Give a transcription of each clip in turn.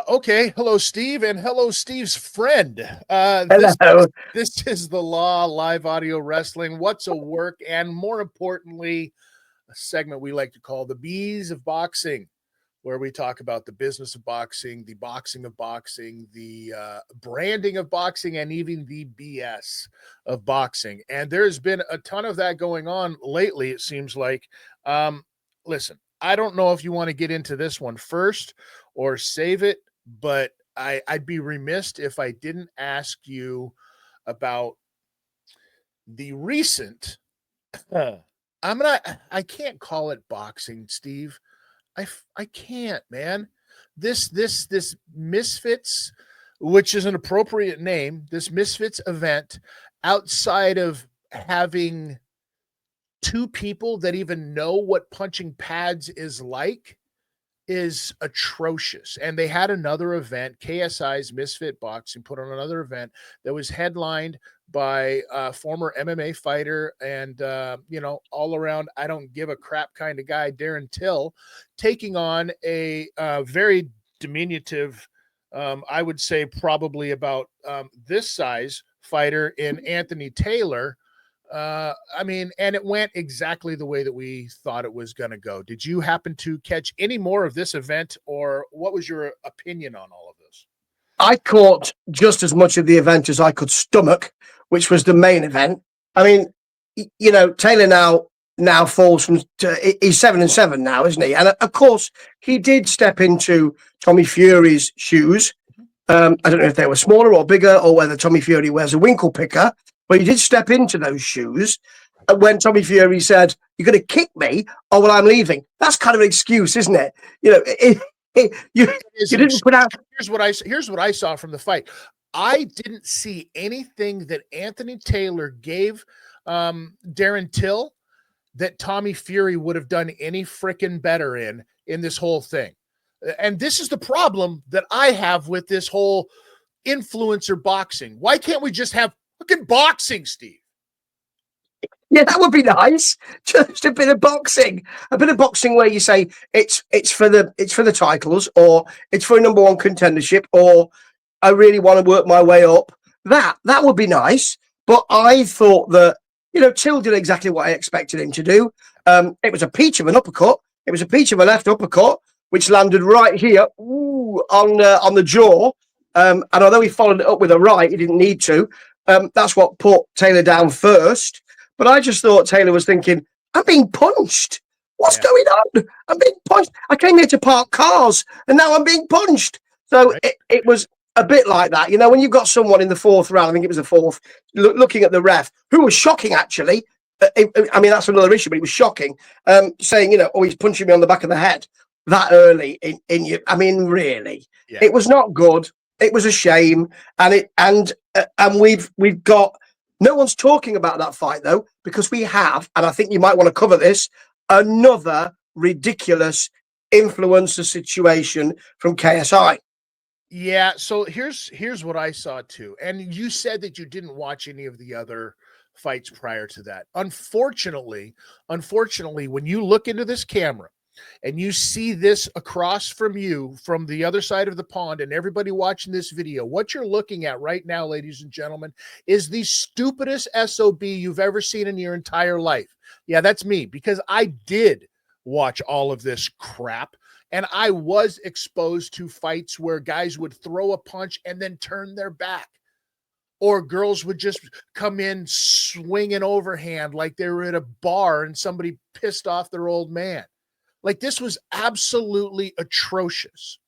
Okay. Hello, Steve, and hello, Steve's friend. Hello. This is the Law Live Audio Wrestling. What's a work, and more importantly, a segment we like to call the Bees of Boxing, where we talk about the business of boxing, the boxing of boxing, the branding of boxing, and even the BS of boxing. And there's been a ton of that going on lately, it seems like. Listen, I don't know if you want to get into this one first or save it, but I'd be remiss if I didn't ask you about the recent. I can't call it boxing, Steve. I can't, man. This Misfits, which is an appropriate name, this Misfits event, outside of having two people that even know what punching pads is like, is atrocious. And they had another event, KSI's Misfit Boxing put on another event that was headlined by a former MMA fighter and, all around, I don't give a crap kind of guy, Darren Till, taking on a very diminutive, I would say probably about this size fighter in Anthony Taylor. And it went exactly the way that we thought it was going to go. Did you happen to catch any more of this event, or what was your opinion on all of this? I caught just as much of the event as I could stomach, which was the main event. I mean, Taylor now falls from, he's 7-7 now, isn't he? And of course, he did step into Tommy Fury's shoes. I don't know if they were smaller or bigger, or whether Tommy Fury wears a winkle picker, but he did step into those shoes. And when Tommy Fury said, "You're going to kick me, or well, I'm leaving," that's kind of an excuse, isn't it? You didn't put out. Here's what I saw from the fight. I didn't see anything that Anthony Taylor gave Darren Till that Tommy Fury would have done any freaking better in this whole thing. And this is the problem that I have with this whole influencer boxing. Why can't we just have fucking boxing, Steve? Yeah, that would be nice. Just a bit of boxing where you say it's for the titles, or it's for a number one contendership, or I really want to work my way up. That would be nice. But I thought that Till did exactly what I expected him to do. It was a peach of an uppercut. It was a peach of a left uppercut, which landed right here, on the jaw. And although he followed it up with a right, he didn't need to. That's what put Taylor down first. But I just thought Taylor was thinking, I'm being punched. What's going on? I'm being punched. I came here to park cars, and now I'm being punched. So it was a bit like that. When you've got someone in the fourth round, I think it was the fourth, looking at the ref, who was shocking, actually. That's another issue, but it was shocking, saying, he's punching me on the back of the head that early in you. I mean, really, It was not good. It was a shame. And we've got, no one's talking about that fight, though, because we have, and I think you might want to cover this, another ridiculous influencer situation from KSI. Yeah, so here's what I saw too. And you said that you didn't watch any of the other fights prior to that. Unfortunately, when you look into this camera and you see this across from you from the other side of the pond, and everybody watching this video, what you're looking at right now, ladies and gentlemen, is the stupidest SOB you've ever seen in your entire life. Yeah, that's me, because I did watch all of this crap, and I was exposed to fights where guys would throw a punch and then turn their back, or girls would just come in swinging overhand like they were at a bar and somebody pissed off their old man. Like, this was absolutely atrocious.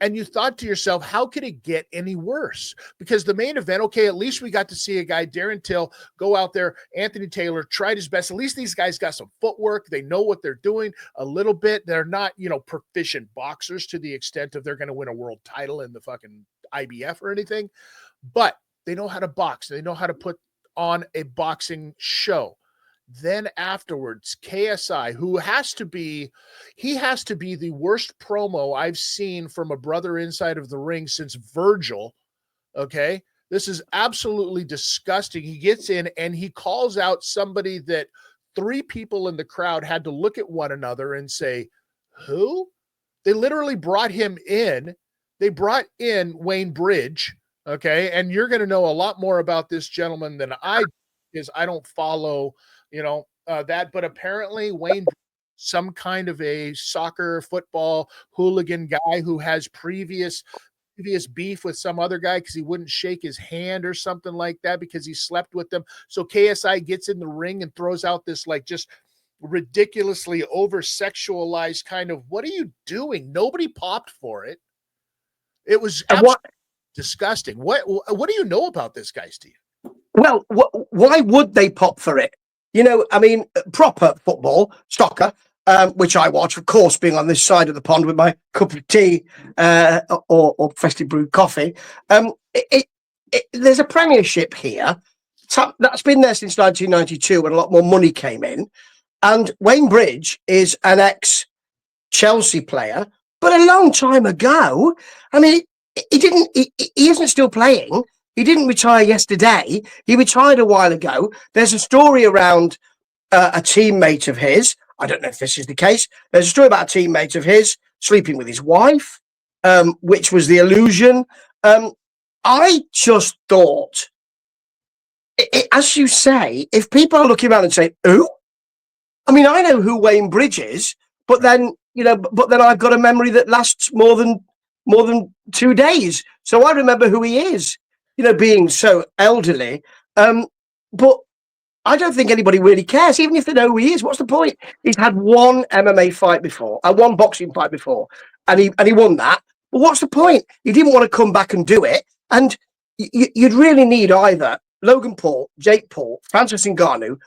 And you thought to yourself, how could it get any worse? Because the main event, okay, at least we got to see a guy, Darren Till, go out there. Anthony Taylor tried his best. At least these guys got some footwork. They know what they're doing a little bit. They're not, proficient boxers to the extent of they're going to win a world title in the fucking IBF or anything, but they know how to box. They know how to put on a boxing show. Then afterwards, KSI, who has to be the worst promo I've seen from a brother inside of the ring since Virgil. Okay. This is absolutely disgusting. He gets in and he calls out somebody that 3 people in the crowd had to look at one another and say, who? They literally brought him in. They brought in Wayne Bridge. Okay. And you're going to know a lot more about this gentleman than I do, because I don't follow that, but apparently Wayne, some kind of a soccer, football hooligan guy who has previous beef with some other guy because he wouldn't shake his hand or something like that because he slept with them. So KSI gets in the ring and throws out this like just ridiculously over sexualized kind of, what are you doing? Nobody popped for it. It was disgusting. What do you know about this guy, Steve? Well, why would they pop for it? Proper football, soccer, which I watch, of course, being on this side of the pond with my cup of tea or freshly brewed coffee. There's a premiership here that's been there since 1992 when a lot more money came in. And Wayne Bridge is an ex-Chelsea player, but a long time ago. I mean, he isn't still playing. He didn't retire yesterday. He retired a while ago. There's a story around a teammate of his. I don't know if this is the case. There's a story about a teammate of his sleeping with his wife, which was the illusion. I just thought, as you say, if people are looking around and saying, "Who?" I mean, I know who Wayne Bridge is, but then I've got a memory that lasts more than 2 days, so I remember who he is. Being so elderly. But I don't think anybody really cares, even if they know who he is. What's the point? He's had one MMA fight before, one boxing fight before, and he won that. But what's the point? He didn't want to come back and do it. And you'd really need either Logan Paul, Jake Paul, Francis Ngannou,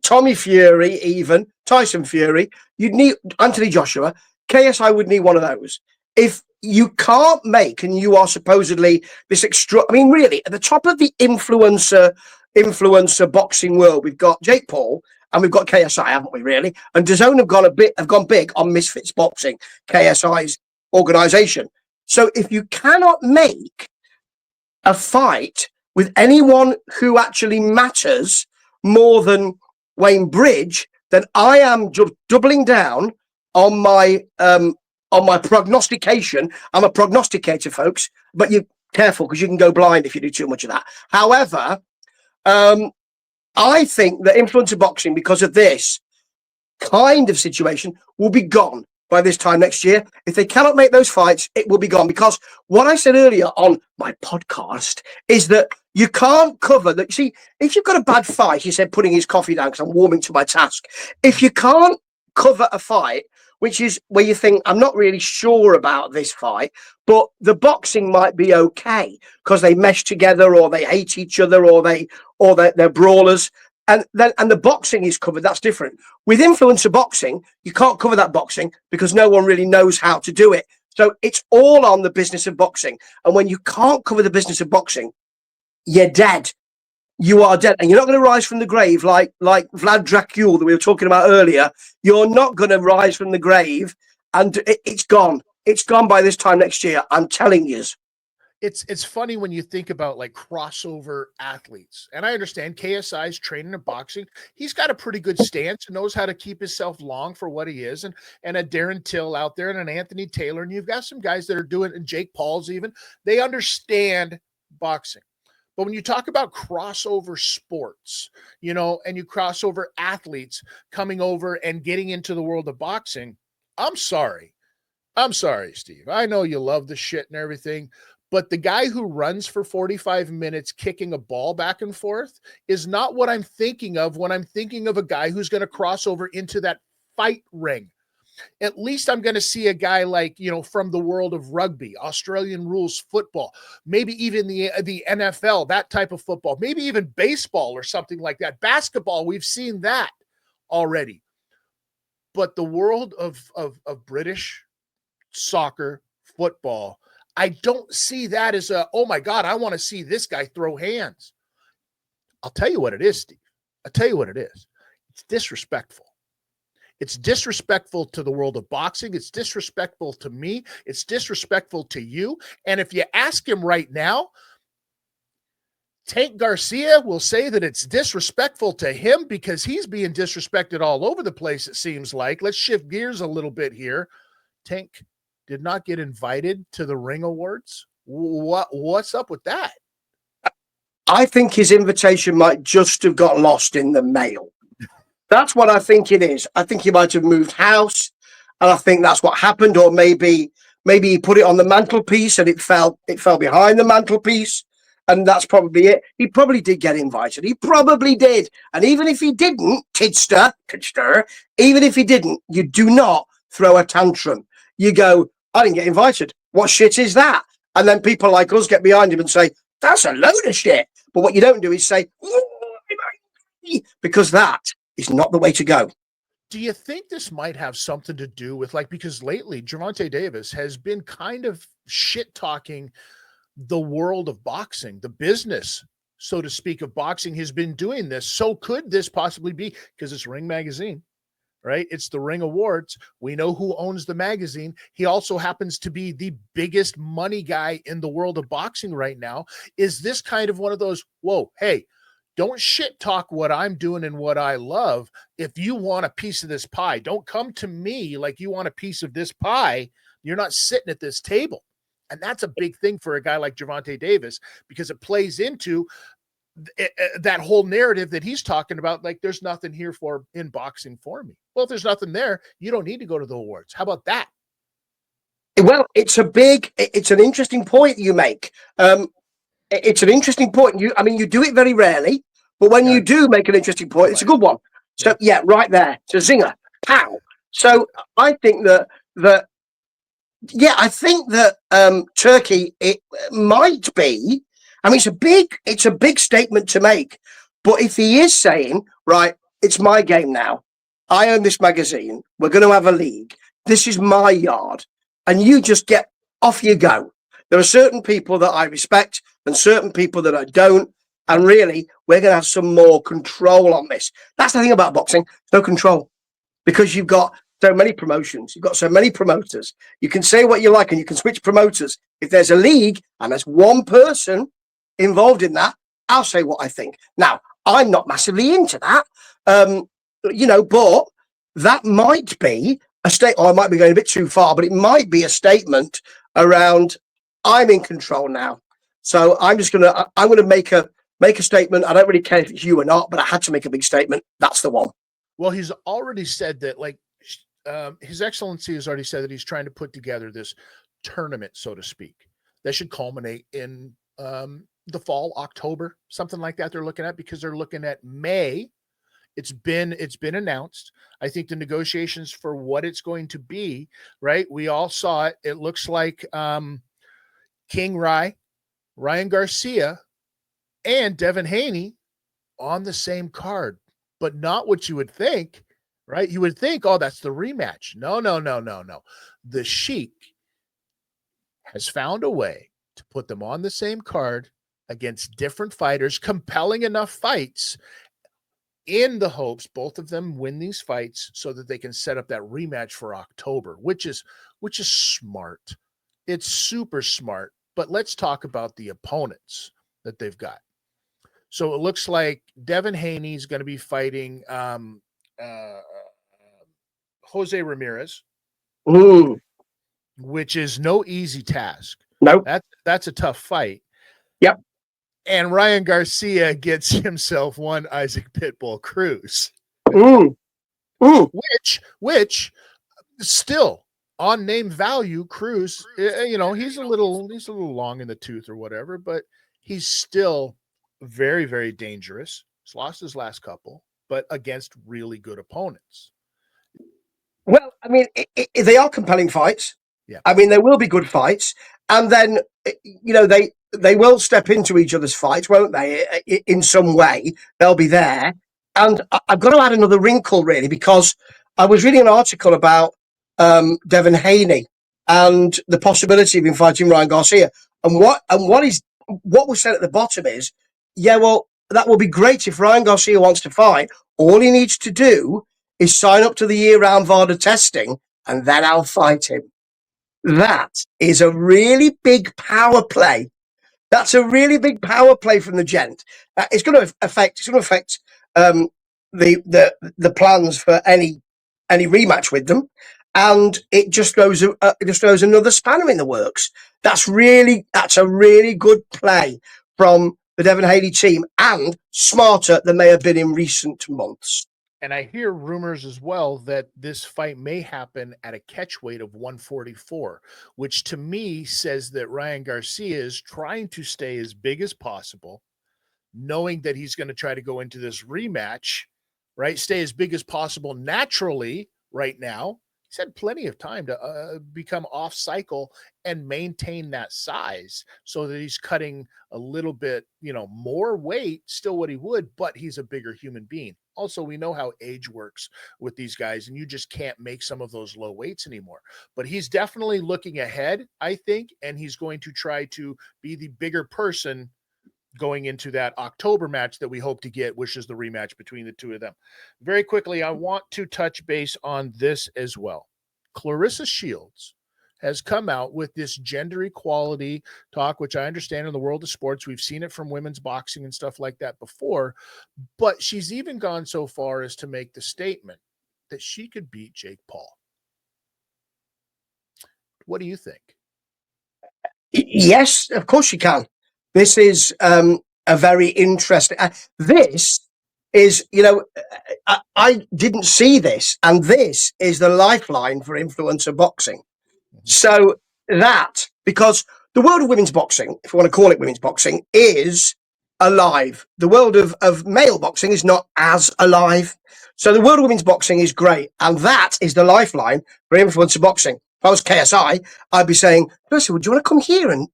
Tommy Fury, even Tyson Fury. You'd need Anthony Joshua. KSI would need one of those. If you can't make, and you are supposedly this really at the top of the influencer boxing world, we've got Jake Paul and we've got KSI, haven't we? Really, and DAZN have gone big on Misfits Boxing, KSI's organization. So if you cannot make a fight with anyone who actually matters more than Wayne Bridge, then I am doubling down on my prognostication. I'm a prognosticator, folks, but you're careful because you can go blind if you do too much of that. However, I think that influencer boxing, because of this kind of situation, will be gone by this time next year. If they cannot make those fights, it will be gone. Because what I said earlier on my podcast is that you can't cover that. See, if you've got a bad fight, he said, putting his coffee down because I'm warming to my task. If you can't cover a fight, which is where you think, I'm not really sure about this fight, but the boxing might be okay because they mesh together, or they hate each other, or they're brawlers, and the boxing is covered. That's different. With influencer boxing, you can't cover that boxing because no one really knows how to do it. So it's all on the business of boxing. And when you can't cover the business of boxing, you're dead. You are dead, and you're not going to rise from the grave like Vlad Dracul that we were talking about earlier. You're not going to rise from the grave, and it's gone. It's gone by this time next year. I'm telling you. It's funny when you think about like crossover athletes, and I understand KSI's training in boxing. He's got a pretty good stance and knows how to keep himself long for what he is, and a Darren Till out there and an Anthony Taylor, and you've got some guys that are doing, and Jake Paul's even, they understand boxing. But when you talk about crossover sports, and you crossover athletes coming over and getting into the world of boxing, I'm sorry, Steve. I know you love the shit and everything, but the guy who runs for 45 minutes kicking a ball back and forth is not what I'm thinking of when I'm thinking of a guy who's going to cross over into that fight ring. At least I'm going to see a guy like, from the world of rugby, Australian rules football, maybe even the NFL, that type of football, maybe even baseball or something like that. Basketball, we've seen that already. But the world of British soccer, football, I don't see that as oh my God, I want to see this guy throw hands. I'll tell you what it is, Steve. I'll tell you what it is. It's disrespectful. It's disrespectful to the world of boxing. It's disrespectful to me. It's disrespectful to you. And if you ask him right now, Tank Garcia will say that it's disrespectful to him because he's being disrespected all over the place, it seems like. Let's shift gears a little bit here. Tank did not get invited to the Ring Awards. What's up with that? I think his invitation might just have got lost in the mail. That's what I think it is. I think he might have moved house, and I think that's what happened. Or maybe he put it on the mantelpiece and it fell behind the mantelpiece, and that's probably it. He probably did get invited. He probably did. And even if he didn't, Kidster, even if he didn't, you do not throw a tantrum. You go, I didn't get invited. What shit is that? And then people like us get behind him and say, that's a load of shit. But what you don't do is say, because that is not the way to go. Do you think this might have something to do with, because lately Gervonta Davis has been kind of shit talking the world of boxing, the business, so to speak, of boxing, has been doing this. So could this possibly be because it's Ring Magazine, right? It's the Ring Awards. We know who owns the magazine. He also happens to be the biggest money guy in the world of boxing right now. Is this kind of one of those, whoa, hey, don't shit talk what I'm doing and what I love. If you want a piece of this pie, don't come to me like you want a piece of this pie. You're not sitting at this table. And that's a big thing for a guy like Gervonta Davis, because it plays into that whole narrative that he's talking about. Like, there's nothing here in boxing for me. Well, if there's nothing there, you don't need to go to the awards. How about that? Well, it's an interesting point you make. It's an interesting point. You do it very rarely, but when you do make an interesting point, it's a good one. So yeah, right there. So zinger, pow. So I think that Turkey, it might be. I mean, it's a big statement to make. But if he is saying, right, it's my game now. I own this magazine. We're going to have a league. This is my yard, and you just get off you go. There are certain people that I respect and certain people that I don't. And really, we're going to have some more control on this. That's the thing about boxing. No control, because you've got so many promotions. You've got so many promoters. You can say what you like and you can switch promoters. If there's a league and there's one person involved in that, I'll say what I think. Now, I'm not massively into that, but that might be a I might be going a bit too far, but it might be a statement around, I'm in control now. So I'm going to make a statement. I don't really care if it's you or not, but I had to make a big statement. That's the one. Well, he's already said that, His Excellency has already said that he's trying to put together this tournament, so to speak, that should culminate in the fall, October, something like that. They're looking at, because they're looking at May. It's been announced. I think the negotiations for what it's going to be, right? We all saw it. It looks like King Ryan Garcia, and Devin Haney on the same card, but not what you would think, right? You would think, oh, that's the rematch. No. The Sheik has found a way to put them on the same card against different fighters, compelling enough fights, in the hopes both of them win these fights so that they can set up that rematch for October, which is smart. It's super smart. But let's talk about the opponents that they've got. So it looks like Devin Haney is going to be fighting Jose Ramirez, which is no easy task. No, that's a tough fight. Yep. And Ryan Garcia gets himself one Isaac Pitbull Cruz, which still, on name value, Cruz, he's a little long in the tooth or whatever, but he's still very, very dangerous. He's lost his last couple, but against really good opponents. Well, I mean, they are compelling fights. Yeah. I mean, they will be good fights, and then they will step into each other's fights, won't they? In some way, they'll be there. And I've got to add another wrinkle, really, because I was reading an article about Devin Haney and the possibility of him fighting Ryan Garcia, and what was said at the bottom is, yeah, well, that will be great if Ryan Garcia wants to fight. All he needs to do is sign up to the year-round VADA testing, and then I'll fight him. That is a really big power play. That's a really big power play from the gent. It's going to affect. It's going to affect um, the plans for any rematch with them, and it just throws another spanner in the works. That's a really good play from the Devon Haley team, and smarter than they have been in recent months. And I hear rumors as well that this fight may happen at a catch weight of 144, which to me says that Ryan Garcia is trying to stay as big as possible, knowing that he's going to try to go into this rematch, right? Stay as big as possible naturally right now. He's had plenty of time to become off cycle and maintain that size so that he's cutting a little bit, more weight, still what he would, but he's a bigger human being. Also, we know how age works with these guys, and you just can't make some of those low weights anymore. But he's definitely looking ahead, I think, and he's going to try to be the bigger person going into that October match that we hope to get, which is the rematch between the two of them. Very quickly, I want to touch base on this as well. Clarissa Shields has come out with this gender equality talk, which I understand in the world of sports. We've seen it from women's boxing and stuff like that before, but she's even gone so far as to make the statement that she could beat Jake Paul. What do you think? Yes, of course you can. This is a very interesting. This is, I didn't see this, and this is the lifeline for influencer boxing. So because the world of women's boxing, if you want to call it women's boxing, is alive. The world of male boxing is not as alive. So the world of women's boxing is great, and that is the lifeline for influencer boxing. If I was KSI, I'd be saying, Percy, would you want to come here and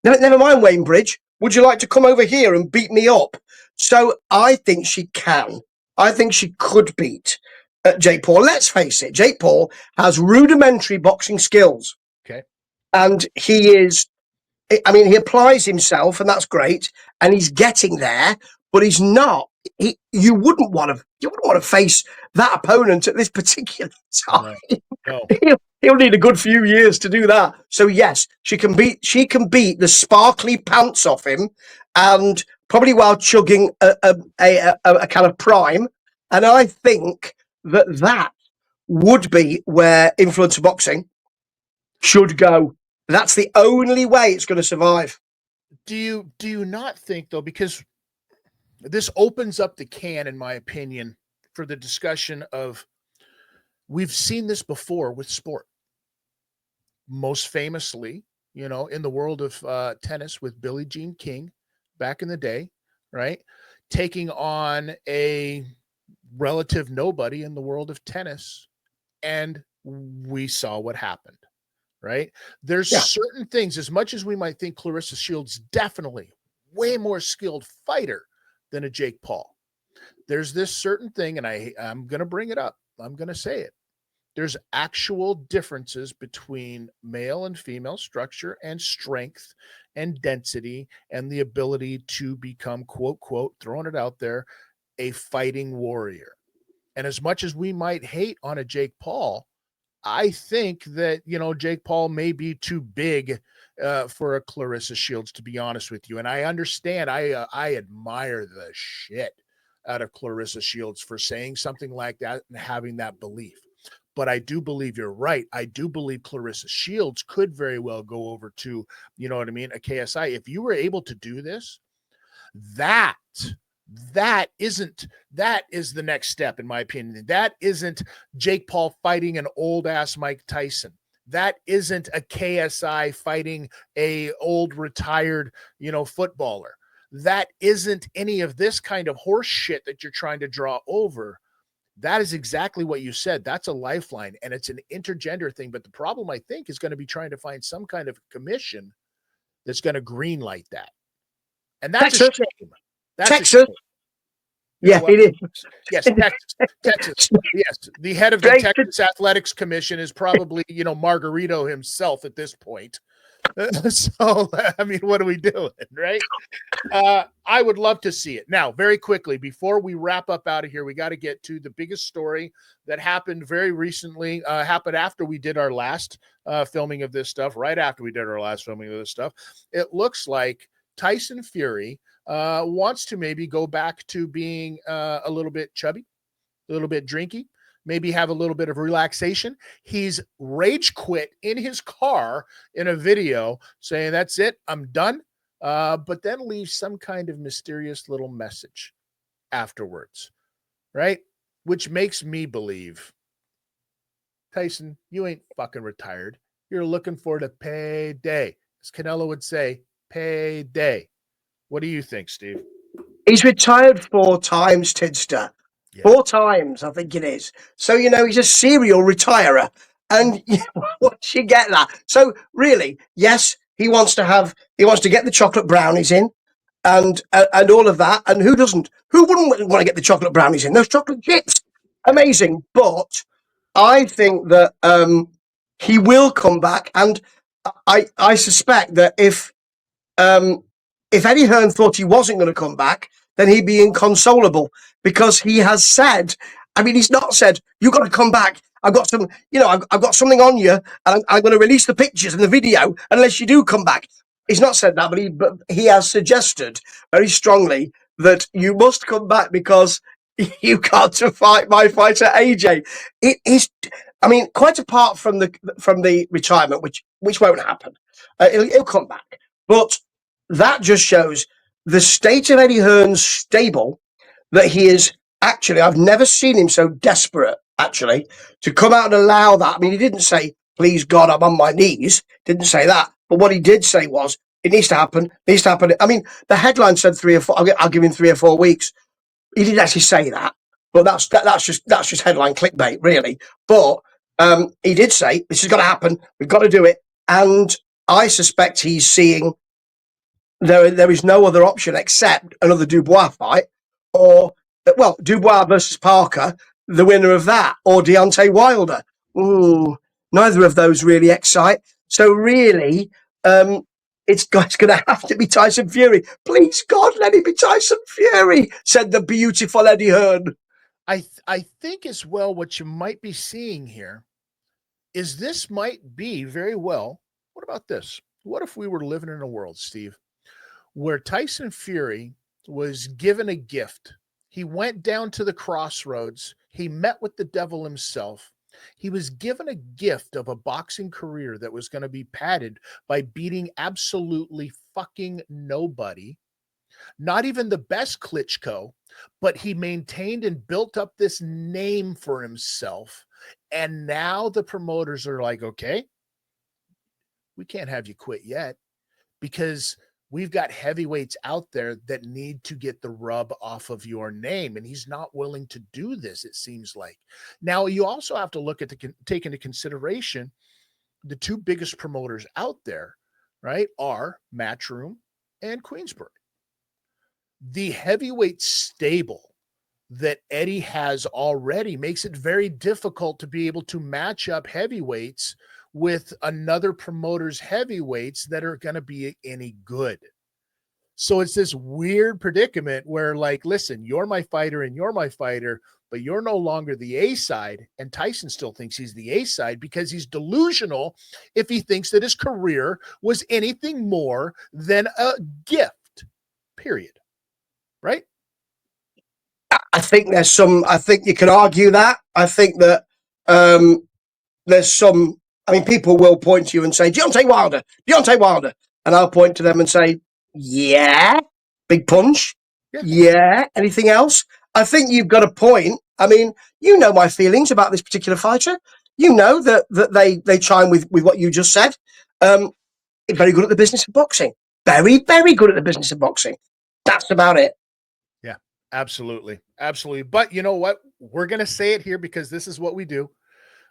never mind Wayne Bridge? Would you like to come over here and beat me up? So I think she can. I think she could beat Jake Paul. Let's face it, Jake Paul has rudimentary boxing skills. Okay. And he applies himself, and that's great. And he's getting there, but he's not. You wouldn't want to face that opponent at this particular time. No. He'll need a good few years to do that. So yes, she can beat the sparkly pants off him, and probably while chugging a kind of prime. And I think that would be where influencer boxing should go. That's the only way it's going to survive. Do you not think, though, because this opens up the can, in my opinion, for the discussion of, we've seen this before with sport. Most famously, in the world of tennis with Billie Jean King back in the day, right? Taking on a relative nobody in the world of tennis, and we saw what happened, right? There's certain things, as much as we might think Clarissa Shields definitely way more skilled fighter than a Jake Paul. There's this certain thing, and I'm going to bring it up. I'm going to say it. There's actual differences between male and female structure and strength and density and the ability to become, quote, quote, throwing it out there, a fighting warrior. And as much as we might hate on a Jake Paul, I think that, Jake Paul may be too big for a Clarissa Shields, to be honest with you. And I understand, I admire the shit out of Clarissa Shields for saying something like that and having that belief. But I do believe you're right. I do believe Clarissa Shields could very well go over to, a KSI. If you were able to do this, that is the next step, in my opinion. That isn't Jake Paul fighting an old ass Mike Tyson. That isn't a KSI fighting a old retired, footballer. That isn't any of this kind of horse shit that you're trying to draw over. That is exactly what you said. That's a lifeline, and it's an intergender thing. But the problem, I think, is going to be trying to find some kind of commission that's going to green light that. And that's Texas. a shame. That's Texas. a shame. Yeah, Well, it is. yes, Texas. Yes, the head of the Texas Athletics Commission is probably, Margarito himself at this point. So, I mean, what are we doing, right? I would love to see it. Now, very quickly, before we wrap up out of here, we got to get to the biggest story that happened very recently, happened after we did our last filming of this stuff, right after we did our last filming of this stuff. It looks like Tyson Fury wants to maybe go back to being a little bit chubby, a little bit drinky, maybe have a little bit of relaxation. He's rage quit in his car in a video saying, that's it, I'm done. But then leaves some kind of mysterious little message afterwards, right? Which makes me believe, Tyson, you ain't fucking retired. You're looking for the payday. As Canelo would say, payday. What do you think, Steve? He's retired 4 times, Tidster. Yeah. 4 times, I think it is. So, he's a serial retirer. And once you get that. So, really, yes, he wants to get the chocolate brownies in and all of that. And who doesn't? Who wouldn't want to get the chocolate brownies in? Those chocolate chips. Amazing. But I think that he will come back. And I suspect that if Eddie Hearn thought he wasn't going to come back, then he'd be inconsolable, because he has said, he's not said, you've got to come back. I've got some, I've got something on you, and I'm going to release the pictures and the video unless you do come back. He's not said that, but he has suggested very strongly that you must come back because you got to fight my fighter AJ. It is, quite apart from the retirement, which won't happen. He'll come back, but that just shows the state of Eddie Hearn's stable, that he is actually, I've never seen him so desperate, actually, to come out and allow that. He didn't say, please God, I'm on my knees. Didn't say that. But what he did say was, it needs to happen. It needs to happen. The headline said 3 or 4, I'll give him 3 or 4 weeks. He didn't actually say that. But that's just headline clickbait, really. But he did say, this has got to happen. We've got to do it. And I suspect he's seeing there is no other option except another Dubois fight, or, Dubois versus Parker, the winner of that, or Deontay Wilder. Ooh, neither of those really excite. So really, it's going to have to be Tyson Fury. Please, God, let it be Tyson Fury, said the beautiful Eddie Hearn. I think as well what you might be seeing here is this might be very well, what about this? What if we were living in a world, Steve, where Tyson Fury was given a gift? He went down to the crossroads. He met with the devil himself. He was given a gift of a boxing career that was going to be padded by beating absolutely fucking nobody, not even the best Klitschko, but he maintained and built up this name for himself. And now the promoters are like, okay, we can't have you quit yet, because we've got heavyweights out there that need to get the rub off of your name. And he's not willing to do this, it seems like. Now, you also have to take into consideration the 2 biggest promoters out there, right, are Matchroom and Queensbury. The heavyweight stable that Eddie has already makes it very difficult to be able to match up heavyweights with another promoter's heavyweights that are going to be any good. So it's this weird predicament where, like, listen, you're my fighter and you're my fighter, but you're no longer the A side. And Tyson still thinks he's the A side because he's delusional if he thinks that his career was anything more than a gift, period. Right? I think you can argue that. I think that there's some, people will point to you and say, Deontay Wilder. And I'll point to them and say, yeah, big punch. Yeah. Anything else? I think you've got a point. You know my feelings about this particular fighter. You know that they chime with what you just said. Very good at the business of boxing. Very, very good at the business of boxing. That's about it. Yeah, Absolutely. Absolutely. But you know what? We're going to say it here because this is what we do.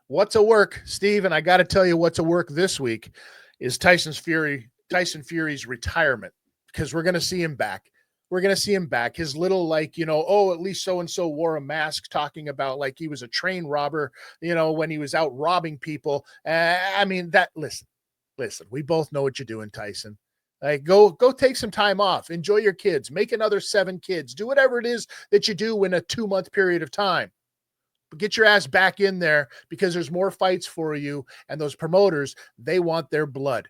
What's a work, Steve? And I got to tell you, what's a work this week is Tyson Fury's retirement, because we're going to see him back. We're going to see him back. His little, like, at least so and so wore a mask, talking about like he was a train robber, when he was out robbing people. I mean, listen, we both know what you're doing, Tyson. Like, go take some time off. Enjoy your kids. Make another 7 kids. Do whatever it is that you do in a 2-month period of time. But get your ass back in there, because there's more fights for you, and those promoters, they want their blood,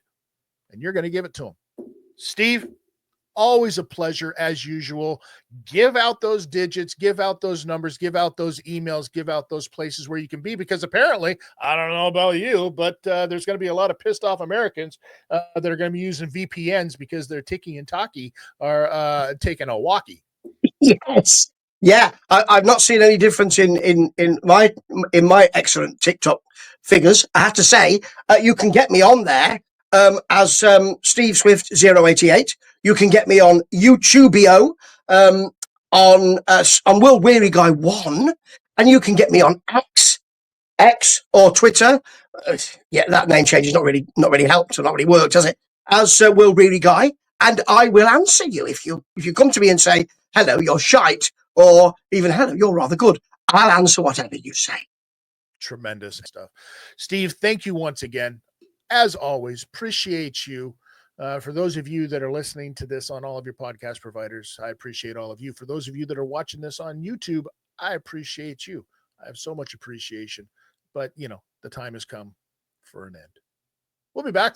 and you're going to give it to them. Steve, always a pleasure as usual. Give out those digits, give out those numbers, give out those emails, give out those places where you can be, because apparently, I don't know about you, but there's going to be a lot of pissed off Americans that are going to be using VPNs because their Tiki and Taki are taking a walkie. Yes. Yeah, I've not seen any difference in my excellent TikTok figures. I have to say, you can get me on there as Steve Swift 088. You can get me on YouTubeo, on World Weary Guy 1, and you can get me on X or Twitter. Yeah, that name change is not really helped or not really worked, has it? As World Weary Guy, and I will answer you if you come to me and say, hello, you're shite, or even hello, you're rather good. I'll answer whatever you say. Tremendous stuff. Steve, thank you once again. As always, appreciate you. For those of you that are listening to this on all of your podcast providers, I appreciate all of you. For those of you that are watching this on YouTube, I appreciate you. I have so much appreciation. But, the time has come for an end. We'll be back.